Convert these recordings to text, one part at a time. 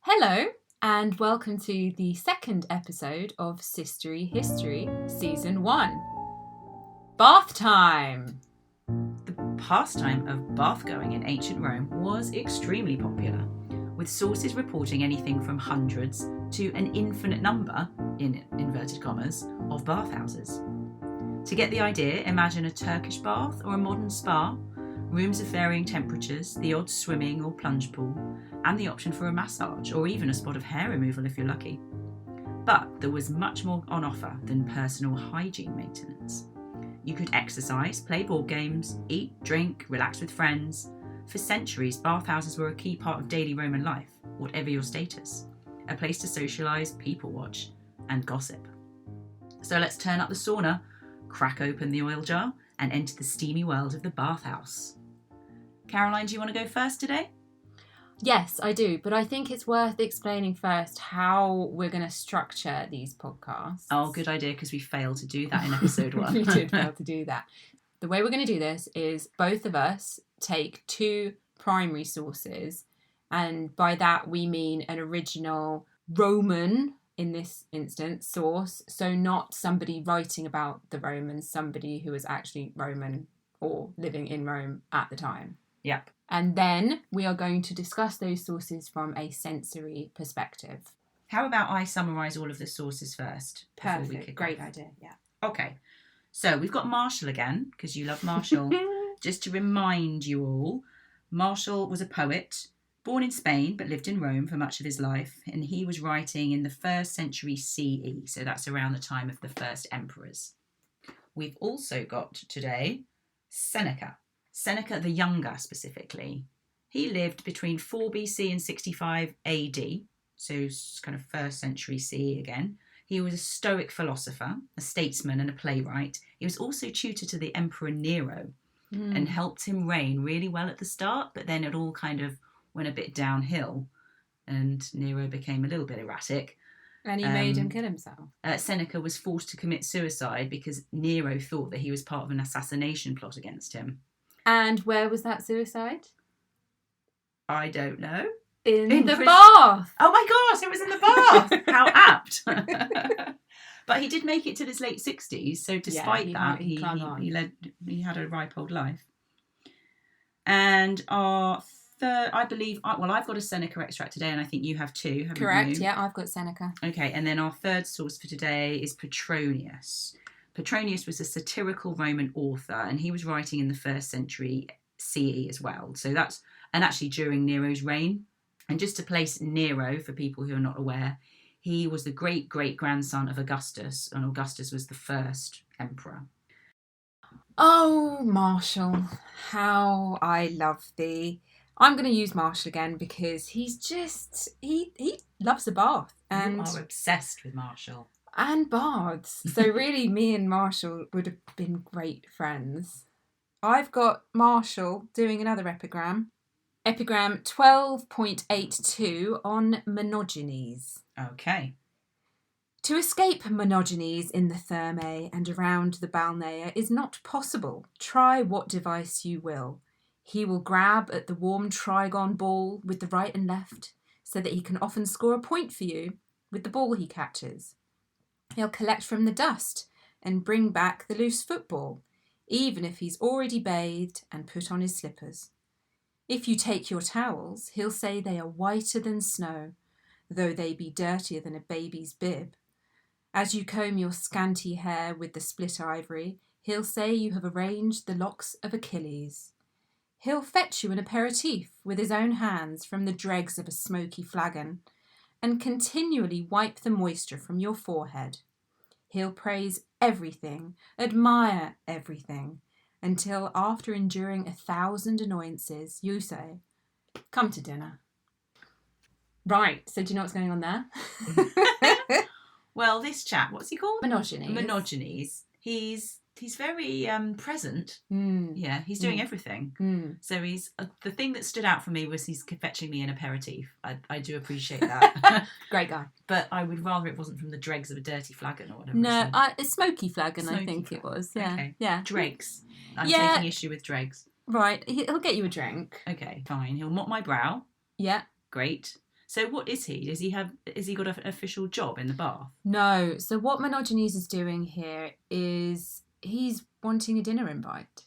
Hello, and welcome to the second episode of Sistery History, Season 1. Bath time! The pastime of bath-going in ancient Rome was extremely popular, with sources reporting anything from hundreds to an infinite number, in inverted commas, of bathhouses. To get the idea, imagine a Turkish bath or a modern spa, rooms of varying temperatures, the odd swimming or plunge pool, and the option for a massage or even a spot of hair removal if you're lucky. But there was much more on offer than personal hygiene maintenance. You could exercise, play board games, eat, drink, relax with friends. For centuries, bathhouses were a key part of daily Roman life, whatever your status. A place to socialise, people watch, and gossip. So let's turn up the sauna, crack open the oil jar, and enter the steamy world of the bathhouse. Caroline, do you want to go first today? Yes, I do, but I think it's worth explaining first how we're going to structure these podcasts. Oh, good idea, because we failed to do that in episode 1. We did fail to do that. The way we're going to do this is both of us take two primary sources, and by that we mean an original Roman, in this instance, source, so not somebody writing about the Romans, somebody who was actually Roman or living in Rome at the time. Yep. And then we are going to discuss those sources from a sensory perspective. How about I summarise all of the sources first? Perfect. Great idea, yeah. Okay. So we've got Martial again, because you love Martial. Just to remind you all, Martial was a poet, born in Spain, but lived in Rome for much of his life. And he was writing in the 1st century CE. So that's around the time of the first emperors. We've also got today Seneca. Seneca the Younger, specifically. He lived between 4 BC and 65 AD, so kind of 1st century CE again. He was a Stoic philosopher, a statesman and a playwright. He was also tutor to the Emperor Nero and helped him reign really well at the start, but then it all kind of went a bit downhill and Nero became a little bit erratic. And he made him kill himself. Seneca was forced to commit suicide because Nero thought that he was part of an assassination plot against him. And where was that suicide? I don't know. In the bath! Oh my gosh, it was in the bath! How apt! But he did make it to his late 60s, so despite that, he had a ripe old life. And our third, I believe, well, I've got a Seneca extract today, and I think you have too, haven't you? Correct, yeah, I've got Seneca. Okay, and then our third source for today is Petronius. Petronius was a satirical Roman author, and he was writing in the 1st century CE as well. So that's, and actually during Nero's reign. And just to place Nero, for people who are not aware, he was the great-great-grandson of Augustus, and Augustus was the first emperor. Oh, Martial, how I love thee. I'm going to use Martial again because he's just, he loves a bath. And you are obsessed with Martial. And baths. So really, me and Martial would have been great friends. I've got Martial doing another epigram. Epigram 12.82 on monogenes. Okay. To escape monogenes in the Thermae and around the Balnea is not possible. Try what device you will. He will grab at the warm trigon ball with the right and left, so that he can often score a point for you with the ball he catches. He'll collect from the dust and bring back the loose football, even if he's already bathed and put on his slippers. If you take your towels, he'll say they are whiter than snow, though they be dirtier than a baby's bib. As you comb your scanty hair with the split ivory, he'll say you have arranged the locks of Achilles. He'll fetch you an aperitif with his own hands from the dregs of a smoky flagon, and continually wipe the moisture from your forehead. He'll praise everything, admire everything, until after enduring 1,000 annoyances, you say, "Come to dinner." Right, so do you know what's going on there? Well, this chap, what's he called? Monogenes. He's very present. Yeah, he's doing everything. So he's the thing that stood out for me was he's fetching me an aperitif. I do appreciate that. Great guy. But I would rather it wasn't from the dregs of a dirty flagon or whatever. No, a smoky flagon, I think it was. Yeah, okay. Yeah. Dregs. I'm taking issue with dregs. Right, he'll get you a drink. Okay, fine. He'll mop my brow. Yeah. Great. So what is he? Has he got an official job in the bath? No. So what Monogenes is doing here is he's wanting a dinner invite.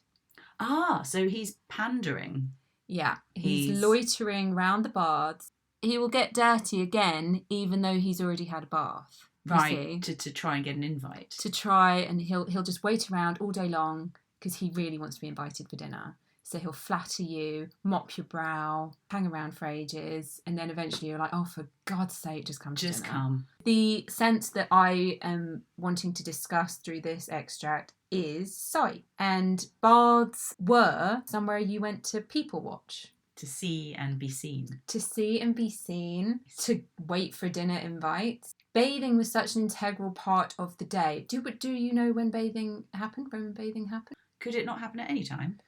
Ah, so he's pandering. Yeah, he's loitering round the baths. He will get dirty again, even though he's already had a bath. Right, to try and get an invite. To try, and he'll just wait around all day long because he really wants to be invited for dinner. So he'll flatter you, mop your brow, hang around for ages, and then eventually you're like, oh, for God's sake, just come to dinner. Just come. The sense that I am wanting to discuss through this extract is sight. And baths were somewhere you went to people watch. To see and be seen. To see and be seen, to wait for dinner invites. Bathing was such an integral part of the day. Do you know when bathing happened? Roman bathing happened? Could it not happen at any time?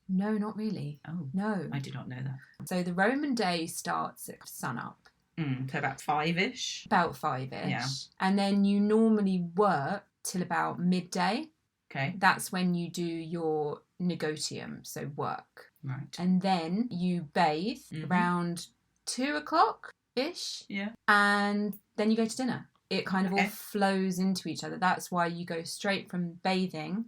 No, not really. Oh. No. I did not know that. So the Roman day starts at sunup. So about 5-ish? About 5-ish. Yeah. And then you normally work till about midday. Okay. That's when you do your negotium, so work. Right. And then you bathe around 2 o'clock-ish. Yeah. And then you go to dinner. It kind of all flows into each other. That's why you go straight from bathing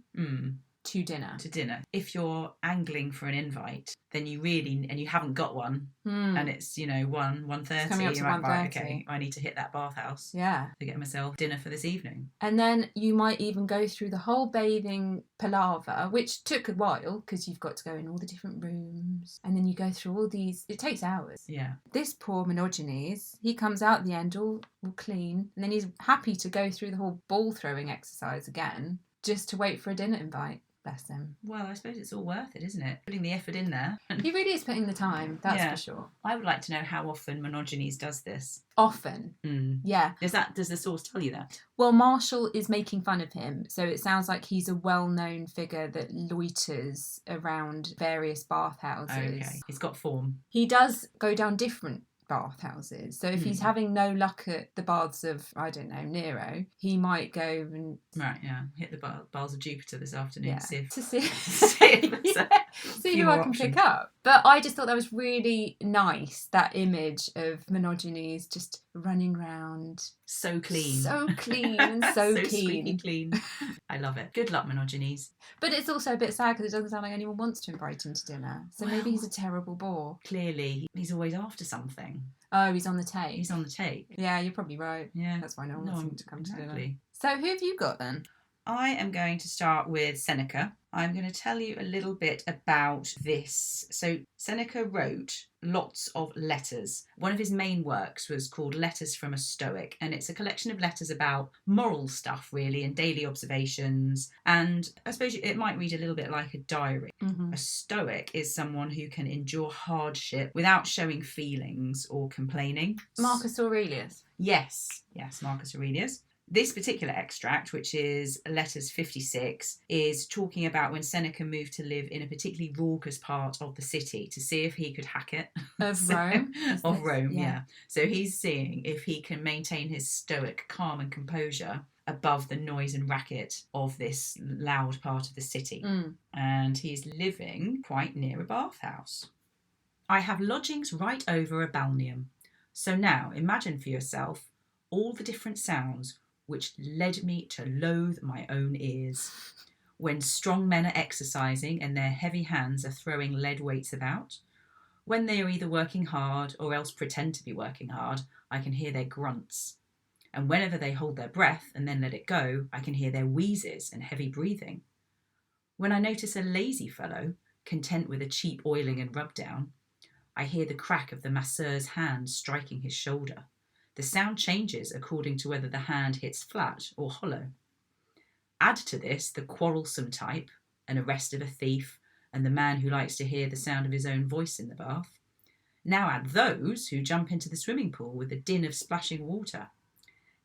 to dinner. To dinner. If you're angling for an invite, then you really, and you haven't got one, and it's, 1:30, coming up to you're like, 1:30. right, okay, I need to hit that bathhouse. Yeah. To get myself dinner for this evening. And then you might even go through the whole bathing palaver, which took a while because you've got to go in all the different rooms. And then you go through all these, it takes hours. Yeah. This poor Monogenes, he comes out at the end all clean, and then he's happy to go through the whole ball throwing exercise again just to wait for a dinner invite. Bless him. Well, I suppose it's all worth it, isn't it? Putting the effort in there. He really is putting the time, that's for sure. I would like to know how often Monogenes does this. Often. Yeah. Does the source tell you that? Well, Marshall is making fun of him, so it sounds like he's a well-known figure that loiters around various bathhouses. Okay. He's got form. He does go down different bathhouses. So if he's having no luck at the baths of, I don't know, Nero, he might go and... Right, yeah. Hit the bars of Jupiter this afternoon. Yeah. See who I can pick up. But I just thought that was really nice, that image of Monogenes just running round. So clean. So clean and so keen. Squeaky clean. I love it. Good luck, Monogenes. But it's also a bit sad because it doesn't sound like anyone wants to invite him to dinner. So maybe he's a terrible bore. Clearly, he's always after something. Oh, he's on the take. He's on the take. Yeah, you're probably right. Yeah. That's why no one wants him to come to dinner. Exactly. So who have you got then? I am going to start with Seneca. I'm going to tell you a little bit about this. So Seneca wrote lots of letters. One of his main works was called Letters from a Stoic, and it's a collection of letters about moral stuff, really, and daily observations. And I suppose it might read a little bit like a diary. A Stoic is someone who can endure hardship without showing feelings or complaining. Marcus Aurelius. Yes, Marcus Aurelius. This particular extract, which is Letters 56, is talking about when Seneca moved to live in a particularly raucous part of the city to see if he could hack it. Of Rome? Of Rome, yeah. So he's seeing if he can maintain his stoic calm and composure above the noise and racket of this loud part of the city. And he's living quite near a bathhouse. I have lodgings right over a balneum. So now imagine for yourself all the different sounds which led me to loathe my own ears. When strong men are exercising and their heavy hands are throwing lead weights about, when they are either working hard or else pretend to be working hard, I can hear their grunts. And whenever they hold their breath and then let it go, I can hear their wheezes and heavy breathing. When I notice a lazy fellow, content with a cheap oiling and rub down, I hear the crack of the masseur's hand striking his shoulder. The sound changes according to whether the hand hits flat or hollow. Add to this the quarrelsome type, an arrest of a thief, and the man who likes to hear the sound of his own voice in the bath. Now add those who jump into the swimming pool with the din of splashing water.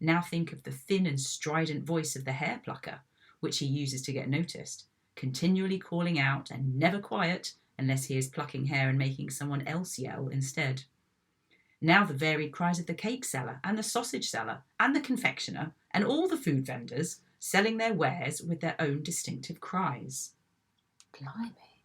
Now think of the thin and strident voice of the hair plucker, which he uses to get noticed, continually calling out and never quiet unless he is plucking hair and making someone else yell instead. Now the varied cries of the cake seller and the sausage seller and the confectioner and all the food vendors selling their wares with their own distinctive cries. Blimey.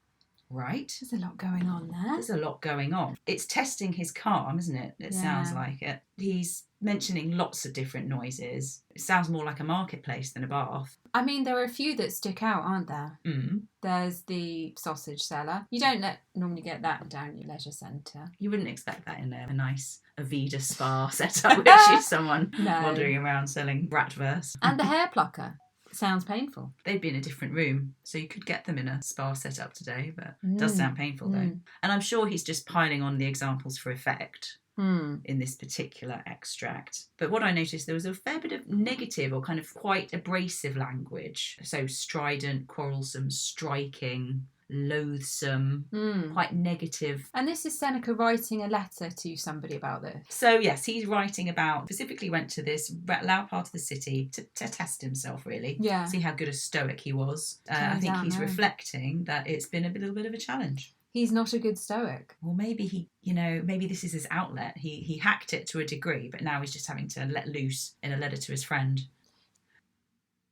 Right. There's a lot going on there. There's a lot going on. It's testing his calm, isn't it? It sounds like it. He's mentioning lots of different noises. It sounds more like a marketplace than a bath. I mean, there are a few that stick out, aren't there? Mm. There's the sausage seller. You don't normally get that down your leisure centre. You wouldn't expect that in a nice Avida spa setup, which is someone wandering around selling bratwurst. And the hair plucker. Sounds painful. They'd be in a different room, so you could get them in a spa setup today, but it does sound painful though. And I'm sure he's just piling on the examples for effect in this particular extract. But what I noticed, there was a fair bit of negative or kind of quite abrasive language. So strident, quarrelsome, striking, loathsome, quite negative. And this is Seneca writing a letter to somebody about this. So yes, he's writing about, specifically went to this loud part of the city to test himself, really. Yeah. See how good a stoic he was. I think he's reflecting that it's been a little bit of a challenge. He's not a good stoic. Well, maybe maybe this is his outlet. He hacked it to a degree, but now he's just having to let loose in a letter to his friend.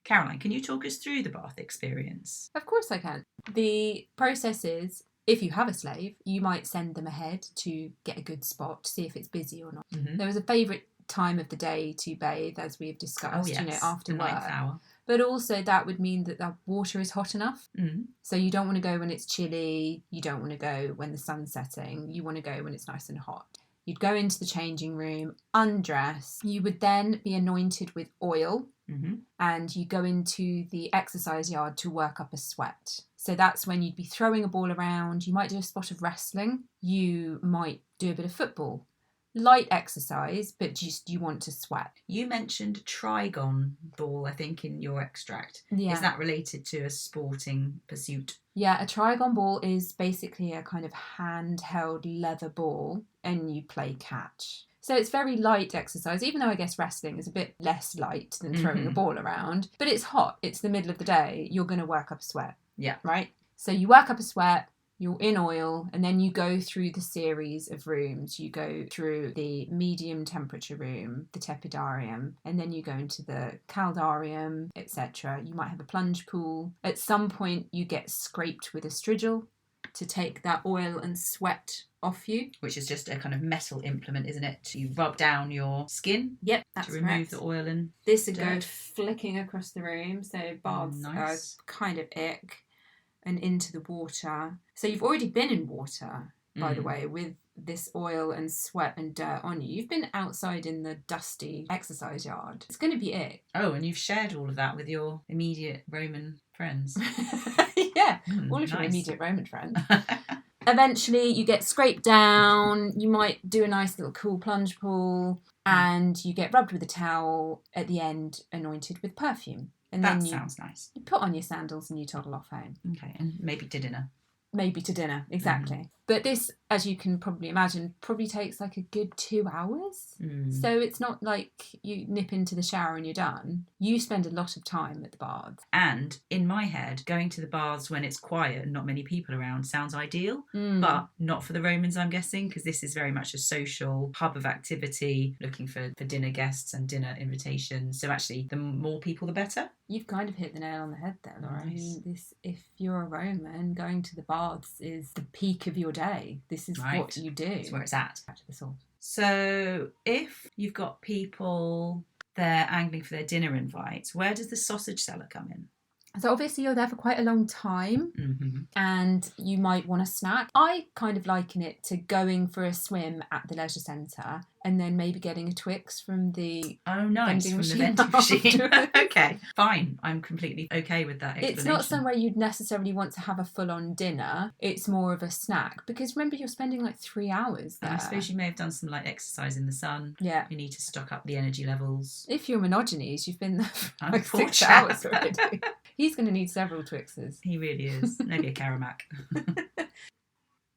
Caroline, can you talk us through the bath experience? Of course I can. The process is, if you have a slave, you might send them ahead to get a good spot, to see if it's busy or not. Mm-hmm. There was a favourite time of the day to bathe, as we've discussed, after the work. 9th hour. But also that would mean that the water is hot enough. Mm-hmm. So you don't want to go when it's chilly. You don't want to go when the sun's setting. You want to go when it's nice and hot. You'd go into the changing room, undress. You would then be anointed with oil. Mm-hmm. And you go into the exercise yard to work up a sweat. So that's when you'd be throwing a ball around. You might do a spot of wrestling. You might do a bit of football. Light exercise, but just you want to sweat. You mentioned trigon ball, I think, in your extract. Yeah. Is that related to a sporting pursuit? Yeah, a trigon ball is basically a kind of handheld leather ball and you play catch. So it's very light exercise, even though I guess wrestling is a bit less light than throwing a ball around. But it's hot. It's the middle of the day. You're going to work up a sweat. Yeah. Right? So you work up a sweat. You're in oil, and then you go through the series of rooms. You go through the medium temperature room, the tepidarium, and then you go into the caldarium, etc. You might have a plunge pool. At some point, you get scraped with a strigil to take that oil and sweat off you. Which is just a kind of metal implement, isn't it? To rub down your skin. Yep, that's to remove the oil and this would go flicking across the room, so baths are kind of ick. And into the water. So you've already been in water, by the way, with this oil and sweat and dirt on you. You've been outside in the dusty exercise yard. It's going to be it. Oh, and you've shared all of that with your immediate Roman friends. Yeah, all of your immediate Roman friends. Eventually you get scraped down. You might do a nice little cool plunge pool and you get rubbed with a towel at the end, anointed with perfume. And that sounds nice. You put on your sandals and you toddle off home. Okay, and maybe to dinner. Maybe to dinner, exactly. But this, as you can probably imagine, probably takes like a good 2 hours. So it's not like you nip into the shower and you're done. You spend a lot of time at the baths. And in my head, going to the baths when it's quiet and not many people around sounds ideal, but not for the Romans, I'm guessing, because this is very much a social hub of activity, looking for dinner guests and dinner invitations. So actually, the more people, the better. You've kind of hit the nail on the head there, Laura. Nice. I mean, if you're a Roman, going to the baths is the peak of your day. This is what you do. It's where it's at. Back to the source. So if you've got people there angling for their dinner invites, where does the sausage seller come in? So obviously you're there for quite a long time and you might want a snack. I kind of liken it to going for a swim at the leisure centre and then maybe getting a Twix from the vending machine. Okay, fine. I'm completely okay with that explanation. It's not somewhere you'd necessarily want to have a full-on dinner. It's more of a snack because remember you're spending like 3 hours there. I suppose you may have done some light exercise in the sun. Yeah. You need to stock up the energy levels. If you're monogenes, you've been there for like 6 hours already. He's going to need several Twixes. He really is. Maybe a Caramac.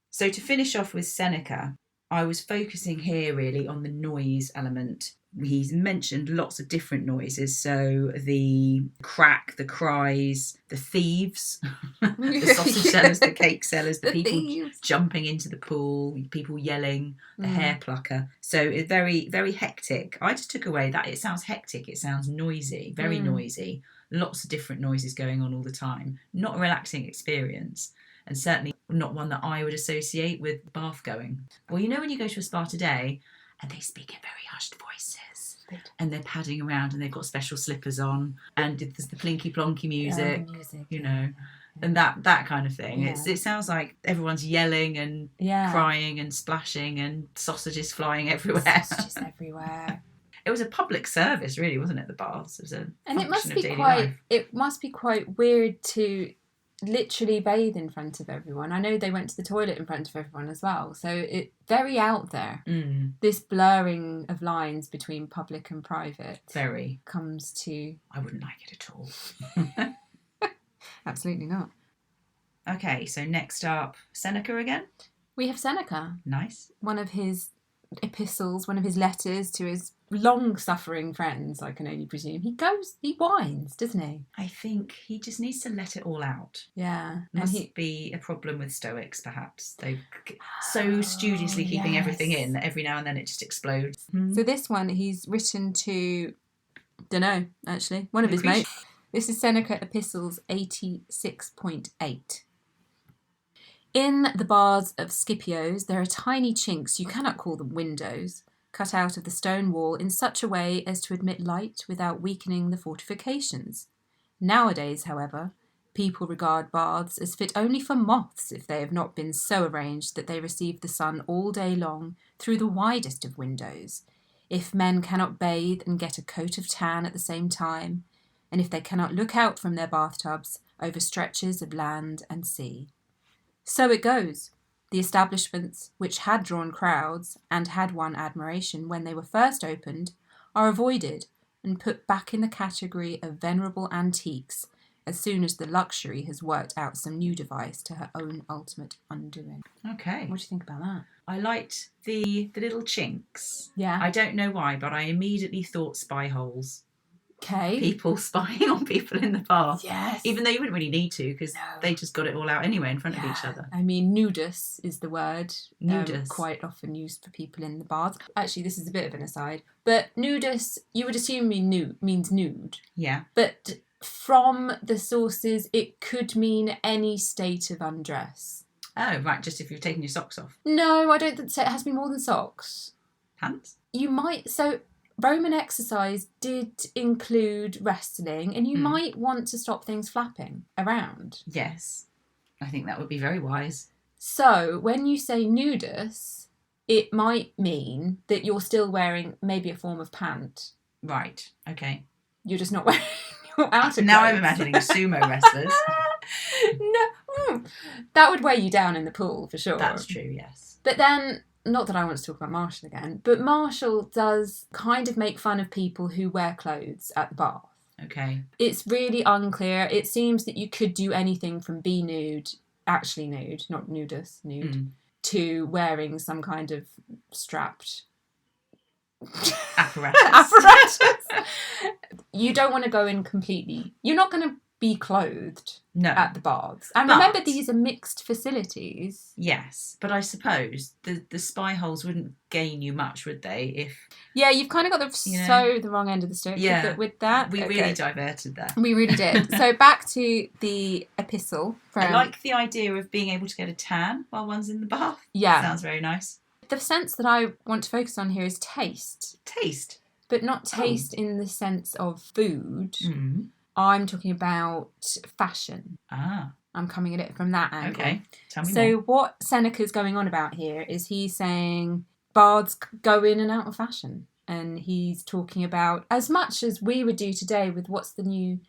So to finish off with Seneca, I was focusing here really on the noise element. He's mentioned lots of different noises. So the crack, the cries, the thieves, the sausage sellers, the cake sellers, the people thieves. Jumping into the pool, people yelling, the hair plucker. So it's very, very hectic. I just took away that it sounds hectic. It sounds noisy, very noisy. Lots of different noises going on all the time. Not a relaxing experience. and certainly not one that I would associate with bath going. Well, you know when you go to a spa today and they speak in very hushed voices and they're padding around and they've got special slippers on and there's the plinky plonky music, you know, and that kind of thing. Yeah. It sounds like everyone's yelling and crying and splashing and sausages flying everywhere. Sausages everywhere. It was a public service, really, wasn't it? The baths. It was a and life. It must be quite weird to literally bathe in front of everyone. I know they went to the toilet in front of everyone as well, so it's very out there. This blurring of lines between public and private comes to... I wouldn't like it at all. Absolutely not. Okay, so next up, Seneca again? We have Seneca. Nice. One of his epistles, one of his letters to his long-suffering friends, I can only presume. He whines, doesn't he? I think he just needs to let it all out. Yeah. Must be a problem with Stoics, perhaps. They're so studiously keeping everything in that every now and then it just explodes. So this one, he's written to, dunno, actually, one of his mates. This is Seneca Epistles 86.8. In the bars of Scipios, there are tiny chinks, you cannot call them windows, cut out of the stone wall in such a way as to admit light without weakening the fortifications. Nowadays, however, people regard baths as fit only for moths if they have not been so arranged that they receive the sun all day long through the widest of windows. If men cannot bathe and get a coat of tan at the same time, and if they cannot look out from their bathtubs over stretches of land and sea. So it goes. The establishments which had drawn crowds and had won admiration when they were first opened are avoided and put back in the category of venerable antiques as soon as the luxury has worked out some new device to her own ultimate undoing. Okay. What do you think about that? I liked the little chinks. Yeah. I don't know why, but I immediately thought spy holes. Okay. People spying on people in the bath. Yes. Even though you wouldn't really need to because they just got it all out anyway in front of each other. I mean, nudus is the word. Nudus. Quite often used for people in the bath. Actually, this is a bit of an aside. But nudus, you would assume means nude. Yeah. But from the sources, it could mean any state of undress. Oh, right. Just if you've taken your socks off. No, I don't think so. It has to be more than socks. Pants? You might... So... Roman exercise did include wrestling, and you might want to stop things flapping around. Yes. I think that would be very wise. So, when you say nudus, it might mean that you're still wearing maybe a form of pant. Right. Okay. You're just not wearing your outer Now clothes. I'm imagining sumo wrestlers. No. That would weigh you down in the pool, for sure. That's true, yes. But then... Not that I want to talk about Marshall again, but Marshall does kind of make fun of people who wear clothes at the bath. Okay. It's really unclear. It seems that you could do anything from be nude, actually nude, not nudus, nude, to wearing some kind of strapped apparatus. You don't want to go in completely. You're not going to be clothed at the baths. And remember, these are mixed facilities. Yes, but I suppose the spy holes wouldn't gain you much, would they? If you've kind of got the wrong end of the stick with that. We really diverted that. We really did. So back to the epistle. I like the idea of being able to get a tan while one's in the bath. Yeah. Sounds very nice. The sense that I want to focus on here is taste. Taste? But not taste in the sense of food. Mm-hmm. I'm talking about fashion. Ah. I'm coming at it from that angle. Okay, tell me more. So what Seneca's going on about here is he's saying bards go in and out of fashion. And he's talking about, as much as we would do today with what's the new,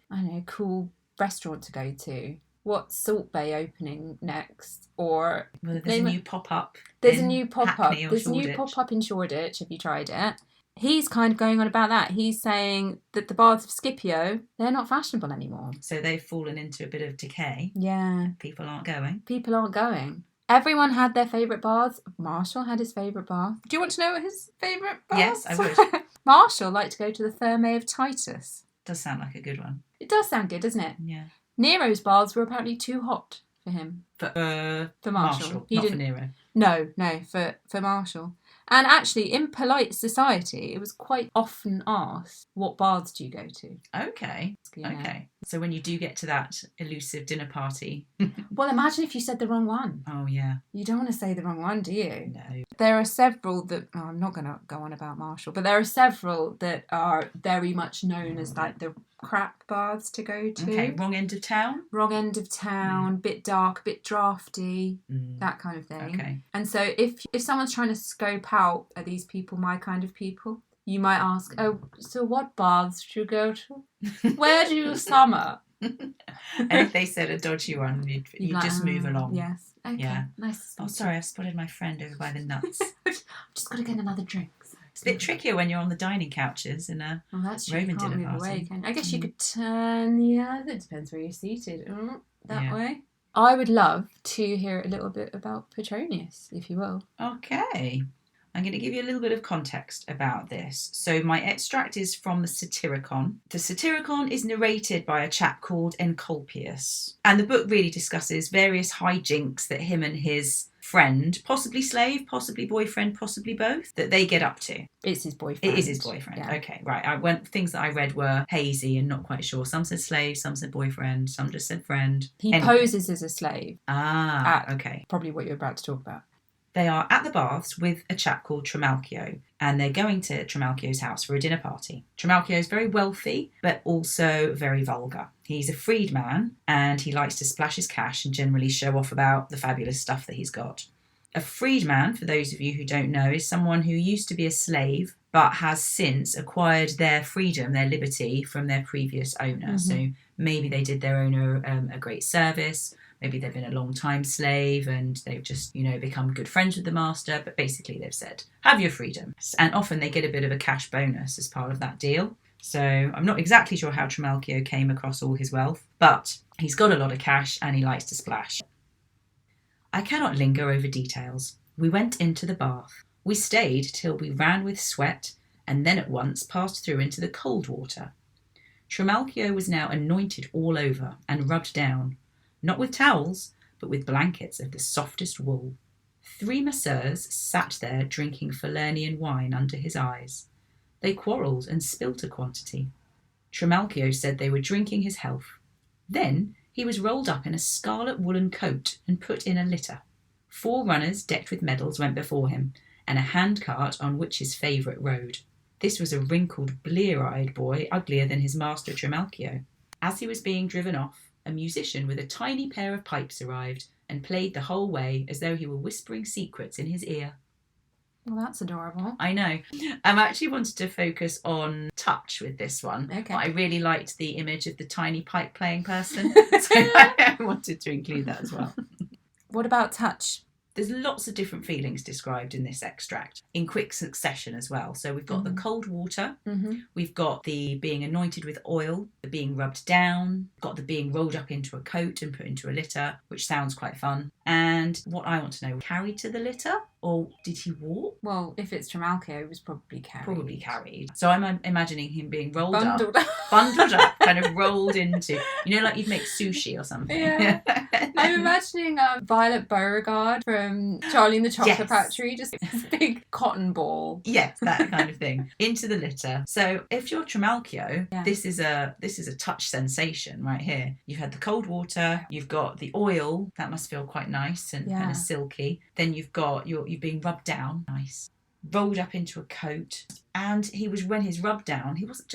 cool restaurant to go to. What's Salt Bay opening next? Or there's a new pop-up. There's a new pop-up. There's a new pop-up in Shoreditch. Have you tried it? He's kind of going on about that. He's saying that the baths of Scipio, they're not fashionable anymore. So they've fallen into a bit of decay. Yeah. People aren't going. Everyone had their favourite baths. Marshall had his favourite bath. Do you want to know what his favourite bath? Yes, I would. Marshall liked to go to the Thermae of Titus. Does sound like a good one. It does sound good, doesn't it? Yeah. Nero's baths were apparently too hot for him. For Marshall. Not for Nero. No, for Marshall. And actually, in polite society, it was quite often asked, what baths do you go to? Okay. You know. Okay. So when you do get to that elusive dinner party. Well, imagine if you said the wrong one. Oh, yeah. You don't want to say the wrong one, do you? No. There are several that... Oh, I'm not going to go on about Marshall, but there are several that are very much known as like the crap baths to go to. Okay, wrong end of town? Wrong end of town, bit dark, bit drafty, that kind of thing. Okay. And so if someone's trying to scope out, are these people my kind of people? You might ask, oh, so what baths do you go to? Where do you summer? And if they said a dodgy one, you'd like, just move along. Yes. Okay. Yeah. Nice. Oh, sorry, I've spotted my friend over by the nuts. I've just got to get another drink. It's a bit trickier when you're on the dining couches in a that's true. Roman You can't dinner move party. away, can you? I guess you could turn the other. It depends where you're seated. That Yeah. way. I would love to hear a little bit about Petronius, if you will. Okay. I'm going to give you a little bit of context about this. So my extract is from the Satyricon. The Satyricon is narrated by a chap called Encolpius. And the book really discusses various hijinks that him and his friend, possibly slave, possibly boyfriend, possibly both, that they get up to. It's his boyfriend. It is his boyfriend. Yeah. Okay, right. Things that I read were hazy and not quite sure. Some said slave, some said boyfriend, some just said friend. He Anyway. poses as a slave. Okay. Probably what you're about to talk about. They are at the baths with a chap called Trimalchio, and they're going to Trimalchio's house for a dinner party. Trimalchio is very wealthy, but also very vulgar. He's a freedman, and he likes to splash his cash and generally show off about the fabulous stuff that he's got. A freedman, for those of you who don't know, is someone who used to be a slave, but has since acquired their freedom, their liberty from their previous owner. So maybe they did their owner a great service. Maybe they've been a long time slave and they've just, become good friends with the master. But basically they've said, have your freedom. And often they get a bit of a cash bonus as part of that deal. So I'm not exactly sure how Trimalchio came across all his wealth, but he's got a lot of cash and he likes to splash. I cannot linger over details. We went into the bath. We stayed till we ran with sweat and then at once passed through into the cold water. Trimalchio was now anointed all over and rubbed down. Not with towels, but with blankets of the softest wool. 3 masseurs sat there drinking Falernian wine under his eyes. They quarrelled and spilt a quantity. Trimalchio said they were drinking his health. Then he was rolled up in a scarlet woolen coat and put in a litter. 4 runners decked with medals went before him, and a handcart on which his favourite rode. This was a wrinkled, blear-eyed boy, uglier than his master Trimalchio. As he was being driven off, a musician with a tiny pair of pipes arrived and played the whole way as though he were whispering secrets in his ear. Well, that's adorable. I know. I actually wanted to focus on touch with this one. Okay. But I really liked the image of the tiny pipe playing person. So I wanted to include that as well. What about touch? There's lots of different feelings described in this extract, in quick succession as well. So we've got the cold water, we've got the being anointed with oil, the being rubbed down, got the being rolled up into a coat and put into a litter, which sounds quite fun. And what I want to know, carried to the litter? Or did he walk? Well, if it's Trimalchio, it was probably carried. Probably carried. So I'm imagining him being rolled Bundled up, bundled up, kind of rolled into, like you'd make sushi or something. Yeah. I'm imagining Violet Beauregard from Charlie and the Chocolate Yes. Factory, just this big cotton ball. Yes, that kind of thing. Into the litter. So if you're Trimalchio, Yeah. this is a touch sensation right here. You've had the cold water, you've got the oil, that must feel quite nice and kind of silky. Then you've got you're being rubbed down, nice. Rolled up into a coat. And when he's rubbed down, it wasn't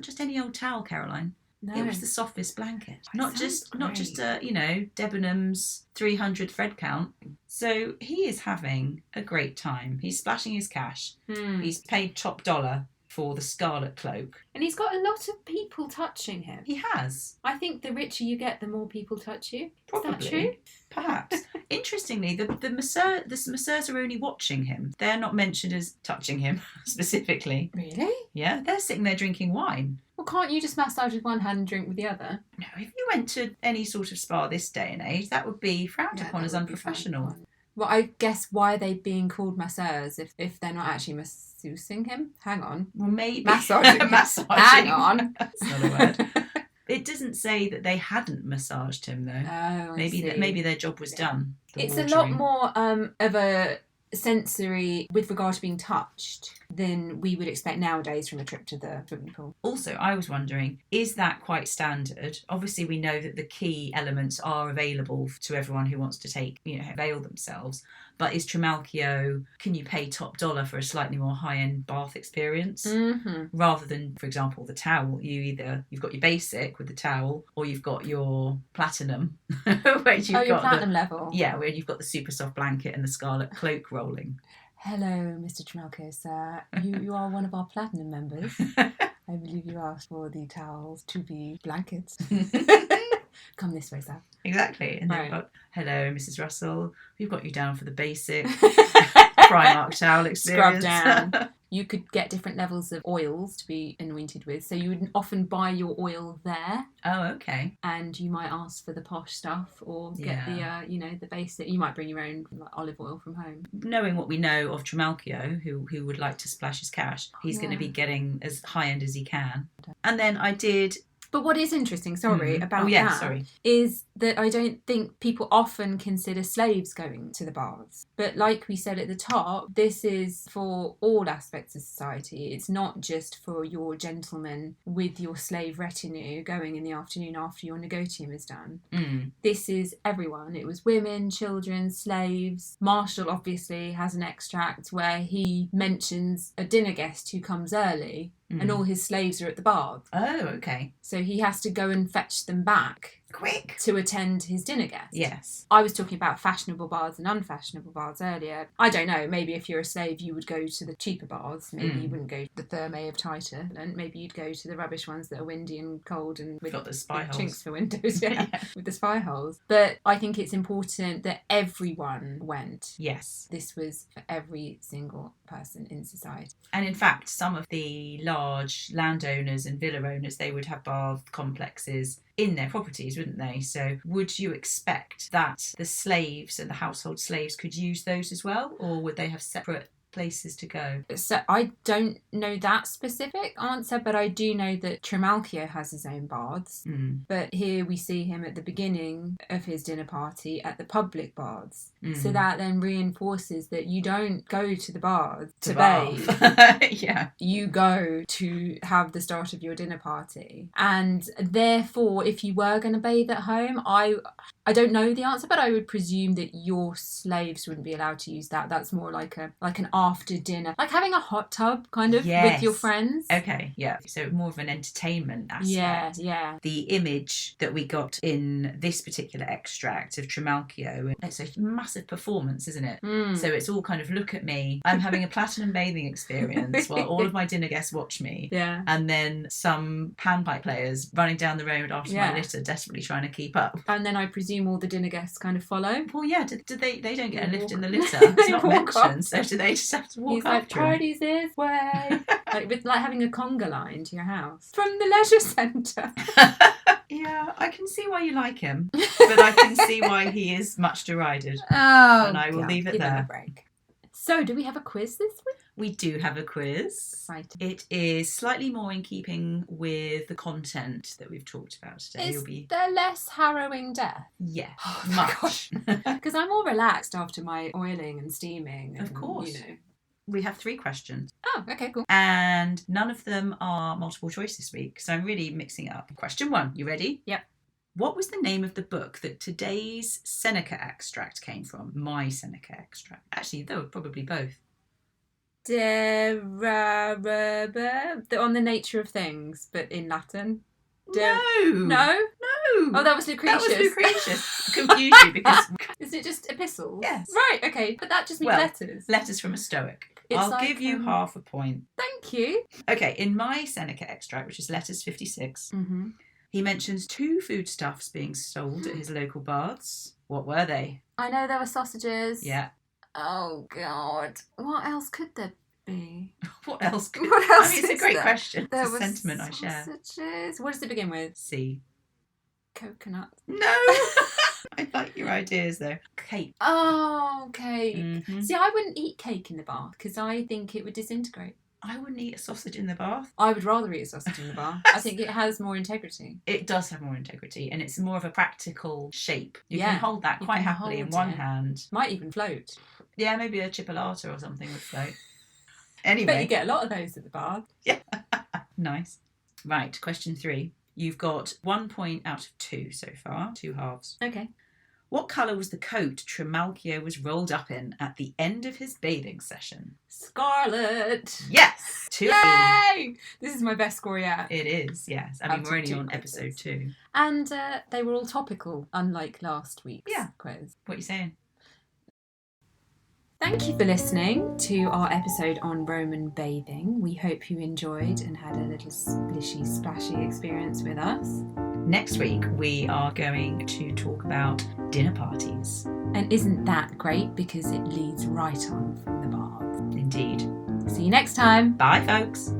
just any old towel, Caroline. No. It was the softest blanket. That Not sounds just great. Debenhams 300 thread count. So he is having a great time. He's splashing his cash. He's paid top dollar for the scarlet cloak. And he's got a lot of people touching him. He has. I think the richer you get, the more people touch you. Probably. Is that true? Perhaps. Interestingly, the masseurs are only watching him. They're not mentioned as touching him specifically. Really? Yeah, they're sitting there drinking wine. Well, can't you just massage with one hand and drink with the other? No, if you went to any sort of spa this day and age, that would be frowned upon as unprofessional. Well, I guess why are they being called masseurs if they're not actually massaging him? Hang on. Well, maybe. Massaging. Massaging. Hang on. That's not a word. It doesn't say that they hadn't massaged him, though. Oh, maybe their job was done. It's a lot more of a sensory with regard to being touched than we would expect nowadays from a trip to the swimming pool. Also, I was wondering, is that quite standard? Obviously, we know that the key elements are available to everyone who wants to take, avail themselves. But is Trimalchio, can you pay top dollar for a slightly more high-end bath experience? Rather than, for example, the towel, you've got your basic with the towel, or you've got your platinum. Where you've your got platinum level. Yeah, where you've got the super soft blanket and the scarlet cloak rolling. Hello, Mr. Trimalchio, sir. You are one of our platinum members. I believe you asked for the towels to be blankets. Come this way, sir. Exactly. And right. then, hello, Mrs. Russell. We've got you down for the basic Primark towel experience. Scrub down. You could get different levels of oils to be anointed with. So you would often buy your oil there. Oh, okay. And you might ask for the posh stuff or get the basic. You might bring your own olive oil from home. Knowing what we know of Trimalchio, who would like to splash his cash, he's going to be getting as high-end as he can. And then I did... But what is interesting, is that I don't think people often consider slaves going to the baths. But like we said at the top, this is for all aspects of society. It's not just for your gentleman with your slave retinue going in the afternoon after your negotium is done. This is everyone. It was women, children, slaves. Marshall obviously has an extract where he mentions a dinner guest who comes early. And all his slaves are at the bath. Oh, okay. So he has to go and fetch them back. Quick. To attend his dinner guest. Yes. I was talking about fashionable baths and unfashionable baths earlier. I don't know, maybe if you're a slave you would go to the cheaper baths. Maybe you wouldn't go to the Thermae of Titan. And maybe you'd go to the rubbish ones that are windy and cold and with got the spy holes. Chinks for windows, with the spy holes. But I think it's important that everyone went. Yes. This was for every single person in society. And in fact, some of the large landowners and villa owners, they would have bath complexes in their properties, wouldn't they? So would you expect that the slaves and the household slaves could use those as well? Or would they have separate places to go? So I don't know that specific answer, but I do know that Trimalchio has his own baths. But here we see him at the beginning of his dinner party at the public baths. So that then reinforces that you don't go to the baths to bathe. You go to have the start of your dinner party. And therefore, if you were going to bathe at home, I don't know the answer, but I would presume that your slaves wouldn't be allowed to use that. That's more like an after dinner, like having a hot tub kind of with your friends. Okay, yeah. So more of an entertainment aspect. Yeah. The image that we got in this particular extract of Trimalchio, it's a massive performance, isn't it? So it's all kind of, look at me, I'm having a platinum bathing experience while all of my dinner guests watch me. Yeah. And then some handpipe players running down the road after my litter, desperately trying to keep up. And then I presume all the dinner guests kind of follow. Well, yeah. Do they don't get a lift in the litter. It's not mentioned. So do they just have to walk after him? He's like, parties this way. like having a conga line to your house. From the leisure centre. Yeah, I can see why you like him. But I can see why he is much derided. And I will leave it give there. Him a break. So, do we have a quiz this week? We do have a quiz. Right. It is slightly more in keeping with the content that we've talked about today. Is there less harrowing death? Yeah, much. Because I'm more relaxed after my oiling and steaming. Of course. We have 3 questions. Oh, okay, cool. And none of them are multiple choice this week, so I'm really mixing it up. Question 1, you ready? Yep. What was the name of the book that today's Seneca extract came from? My Seneca extract. Actually, they were probably both. On the nature of things, but in Latin. No? Oh, that was Lucretius. That was Lucretius. Confused you because... Is it just epistles? Yes. Right, okay, but that just means letters. Letters from a Stoic. I'll give you half a point. Thank you. Okay, in my Seneca extract, which is letters 56, he mentions 2 foodstuffs being sold at his local baths. What were they? I know there were sausages. Yeah. Oh, God. What else could there be? What else? It's a great question. It's a sentiment I share. Sausages. What does it begin with? C. Coconut. No. I like your ideas though. Cake. Oh, cake. See, I wouldn't eat cake in the bath because I think it would disintegrate. I wouldn't eat a sausage in the bath. I would rather eat a sausage in the bath. I think it has more integrity. It does have more integrity, and it's more of a practical shape. You Yeah, can hold that you quite can happily in hold one it. hand. Might even float. Yeah, maybe a chipolata or something would float. I bet you Anyway, get a lot of those at the bath. yeah. Nice. Right, question 3. You've got 1 point out of 2 so far, 2 halves. Okay. What colour was the coat Trimalchio was rolled up in at the end of his bathing session? Scarlet. Yes! 2. Yay! This is my best score yet. It is, yes. I mean, Out we're of only 2 on quizzes. episode 2. And they were all topical, unlike last week's quiz. What are you saying? Thank you for listening to our episode on Roman bathing. We hope you enjoyed and had a little splishy, splashy experience with us. Next week, we are going to talk about dinner parties. And isn't that great? Because it leads right on from the bath. Indeed. See you next time. Bye, folks.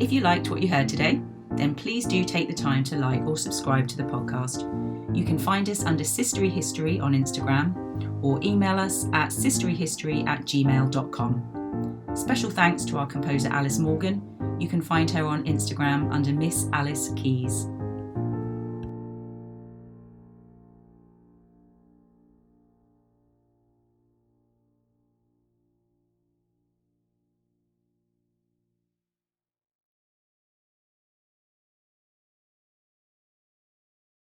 If you liked what you heard today, then please do take the time to like or subscribe to the podcast. You can find us under Sistery History on Instagram or email us at sisteryhistory@gmail.com. Special thanks to our composer Alice Morgan. You can find her on Instagram under Miss Alice Keys.